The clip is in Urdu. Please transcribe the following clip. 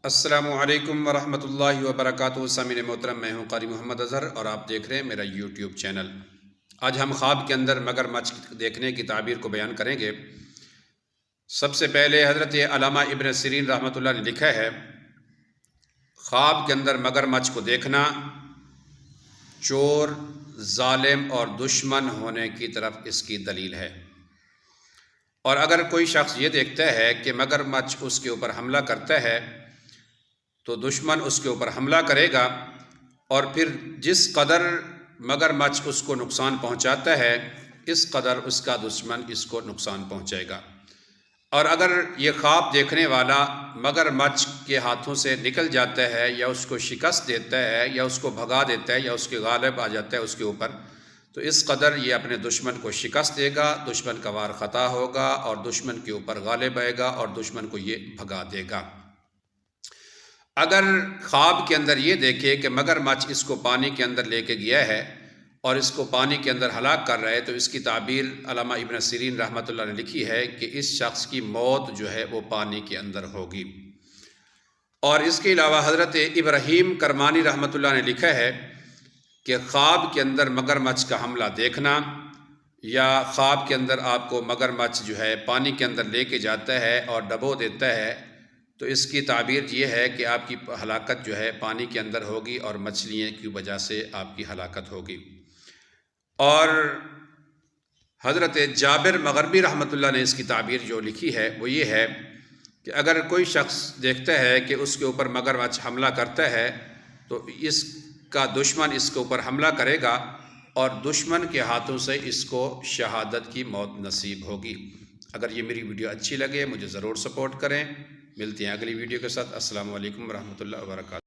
السلام علیکم ورحمۃ اللہ وبرکاتہ۔ سامعین محترم، میں ہوں قاری محمد اظہر اور آپ دیکھ رہے ہیں میرا یوٹیوب چینل۔ آج ہم خواب کے اندر مگرمچھ دیکھنے کی تعبیر کو بیان کریں گے۔ سب سے پہلے حضرت علامہ ابن سیرین رحمۃ اللہ نے لکھا ہے، خواب کے اندر مگرمچھ کو دیکھنا چور، ظالم اور دشمن ہونے کی طرف اس کی دلیل ہے۔ اور اگر کوئی شخص یہ دیکھتا ہے کہ مگرمچھ اس کے اوپر حملہ کرتا ہے تو دشمن اس کے اوپر حملہ کرے گا، اور پھر جس قدر مگرمچھ اس کو نقصان پہنچاتا ہے اس قدر اس کا دشمن اس کو نقصان پہنچائے گا۔ اور اگر یہ خواب دیکھنے والا مگرمچھ کے ہاتھوں سے نکل جاتا ہے یا اس کو شکست دیتا ہے یا اس کو بھگا دیتا ہے یا اس کے غالب آ جاتا ہے اس کے اوپر، تو اس قدر یہ اپنے دشمن کو شکست دے گا، دشمن کا وار خطا ہوگا اور دشمن کے اوپر غالب آئے گا اور دشمن کو یہ بھگا دے گا۔ اگر خواب کے اندر یہ دیکھے کہ مگرمچھ اس کو پانی کے اندر لے کے گیا ہے اور اس کو پانی کے اندر ہلاک کر رہا ہے، تو اس کی تعبیر علامہ ابن سیرین رحمۃ اللہ نے لکھی ہے کہ اس شخص کی موت جو ہے وہ پانی کے اندر ہوگی۔ اور اس کے علاوہ حضرت ابراہیم کرمانی رحمۃ اللہ نے لکھا ہے کہ خواب کے اندر مگرمچھ کا حملہ دیکھنا یا خواب کے اندر آپ کو مگرمچھ جو ہے پانی کے اندر لے کے جاتا ہے اور ڈبو دیتا ہے، تو اس کی تعبیر یہ ہے کہ آپ کی ہلاکت جو ہے پانی کے اندر ہوگی اور مچھلیوں کی وجہ سے آپ کی ہلاکت ہوگی۔ اور حضرت جابر مغربی رحمۃ اللہ نے اس کی تعبیر جو لکھی ہے وہ یہ ہے کہ اگر کوئی شخص دیکھتا ہے کہ اس کے اوپر مگرمچھ حملہ کرتا ہے تو اس کا دشمن اس کے اوپر حملہ کرے گا اور دشمن کے ہاتھوں سے اس کو شہادت کی موت نصیب ہوگی۔ اگر یہ میری ویڈیو اچھی لگے مجھے ضرور سپورٹ کریں۔ ملتے ہیں اگلی ویڈیو کے ساتھ۔ السلام علیکم ورحمۃ اللہ وبرکاتہ۔